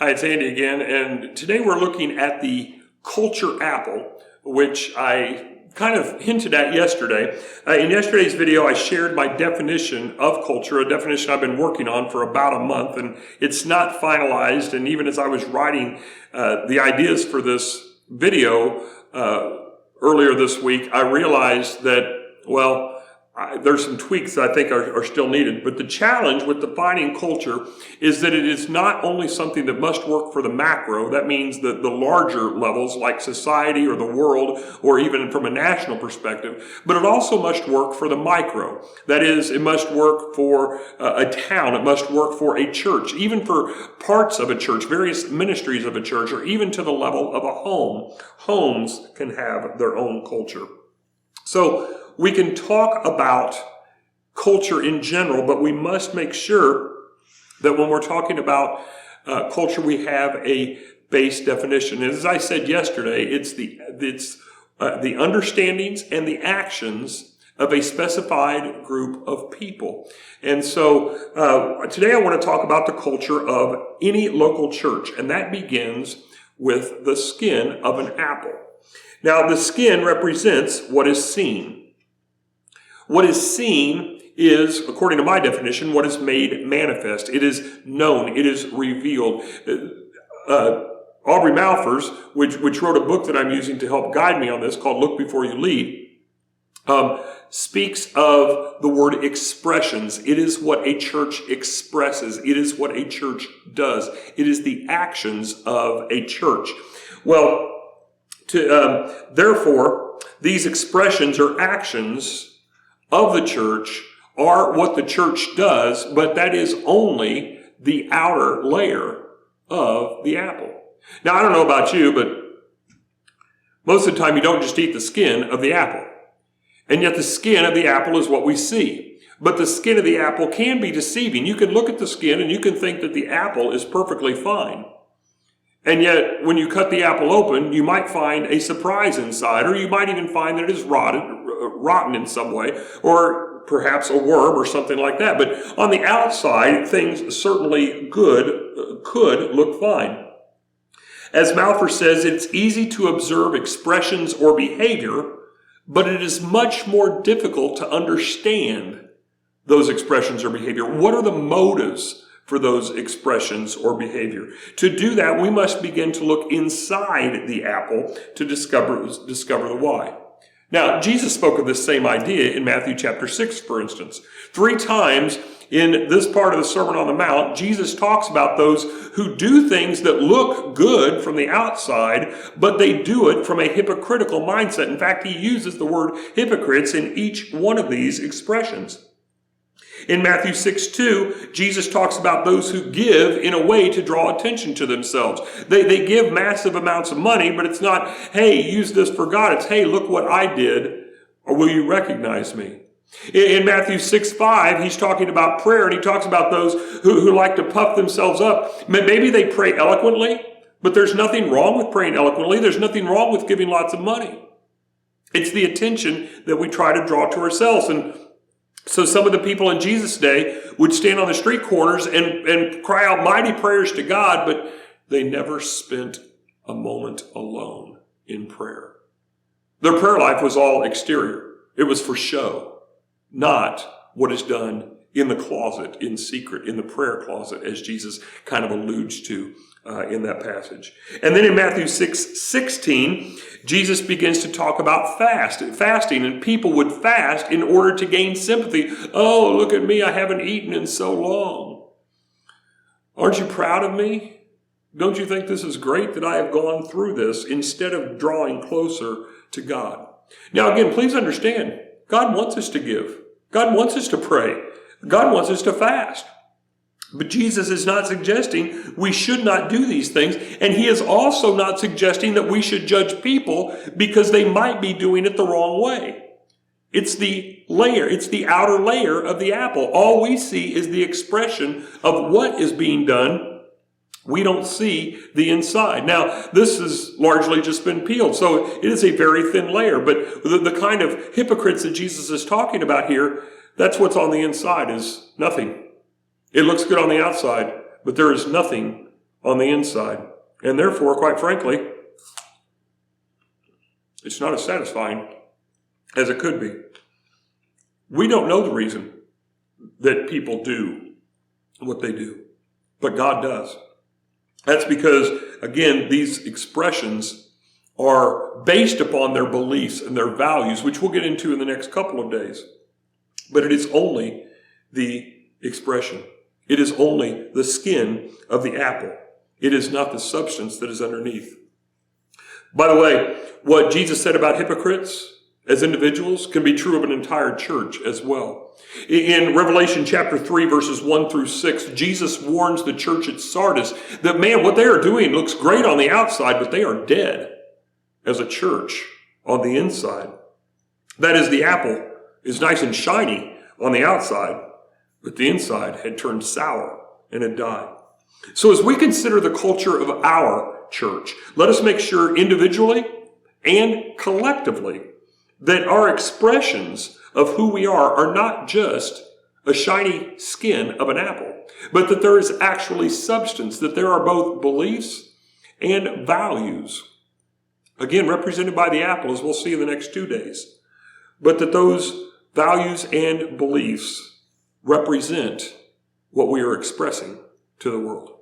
Hi, it's Andy again, and today we're looking at the culture apple, which I kind of hinted at yesterday. In yesterday's video, I shared my definition of culture, a definition I've been working on for about a month, and it's not finalized. And even as I was writing the ideas for this video earlier this week, I realized that, there's some tweaks that I think are still needed. But the challenge with defining culture is that it is not only something that must work for the macro, that means the larger levels like society or the world or even from a national perspective, but it also must work for the micro. That is, it must work for a town, it must work for a church, even for parts of a church, various ministries of a church, or even to the level of a home. Homes can have their own culture. So we can talk about culture in general, but we must make sure that when we're talking about culture, we have a base definition. And as I said yesterday, it's the understandings and the actions of a specified group of people. And so today I want to talk about the culture of any local church, and that begins with the skin of an apple. Now, the skin represents what is seen. What is seen is, according to my definition, what is made manifest. It is known. It is revealed. Aubrey Malphurs, which wrote a book that I'm using to help guide me on this called Look Before You Lead, speaks of the word expressions. It is what a church expresses. It is what a church does. It is the actions of a church. Therefore, these expressions or actions of the church are what the church does, but that is only the outer layer of the apple. Now, I don't know about you, but most of the time you don't just eat the skin of the apple. And yet the skin of the apple is what we see. But the skin of the apple can be deceiving. You can look at the skin and you can think that the apple is perfectly fine. And yet, when you cut the apple open, you might find a surprise inside, or you might even find that it is rotten in some way, or perhaps a worm or something like that. But on the outside, things certainly could look fine. As Malphurs says, it's easy to observe expressions or behavior, but it is much more difficult to understand those expressions or behavior. What are the motives for those expressions or behavior? To do that, we must begin to look inside the apple to discover the why. Now, Jesus spoke of this same idea in Matthew chapter 6, for instance. 3 times in this part of the Sermon on the Mount, Jesus talks about those who do things that look good from the outside, but they do it from a hypocritical mindset. In fact, he uses the word hypocrites in each one of these expressions. In Matthew 6:2, Jesus talks about those who give in a way to draw attention to themselves. They give massive amounts of money, but it's not, hey, use this for God. It's, hey, look what I did, or will you recognize me? In Matthew 6:5, he's talking about prayer, and he talks about those who like to puff themselves up. Maybe they pray eloquently, but there's nothing wrong with praying eloquently. There's nothing wrong with giving lots of money. It's the attention that we try to draw to ourselves. And so some of the people in Jesus' day would stand on the street corners and cry out mighty prayers to God, but they never spent a moment alone in prayer. Their prayer life was all exterior. It was for show, not what is done in the closet, in secret, in the prayer closet, as Jesus kind of alludes to in that passage. And then in Matthew 6:16, Jesus begins to talk about fasting, and people would fast in order to gain sympathy. Oh, look at me, I haven't eaten in so long. Aren't you proud of me? Don't you think this is great that I have gone through this instead of drawing closer to God? Now again, please understand, God wants us to give. God wants us to pray. God wants us to fast. But Jesus is not suggesting we should not do these things, and he is also not suggesting that we should judge people because they might be doing it the wrong way. It's the layer, it's the outer layer of the apple. All we see is the expression of what is being done. We don't see the inside. Now, this has largely just been peeled, so it is a very thin layer, but the kind of hypocrites that Jesus is talking about here, that's what's on the inside is nothing. It looks good on the outside, but there is nothing on the inside. And therefore, quite frankly, it's not as satisfying as it could be. We don't know the reason that people do what they do, but God does. That's because, again, these expressions are based upon their beliefs and their values, which we'll get into in the next couple of days. But it is only the expression. It is only the skin of the apple. It is not the substance that is underneath. By the way, what Jesus said about hypocrites as individuals can be true of an entire church as well. In Revelation chapter 3, verses 1 through 6, Jesus warns the church at Sardis that, man, what they are doing looks great on the outside, but they are dead as a church on the inside. That is, the apple is nice and shiny on the outside, but the inside had turned sour and had died. So as we consider the culture of our church, let us make sure individually and collectively that our expressions of who we are not just a shiny skin of an apple, but that there is actually substance, that there are both beliefs and values. Again, represented by the apple, as we'll see in the next 2 days. But that those values and beliefs represent what we are expressing to the world.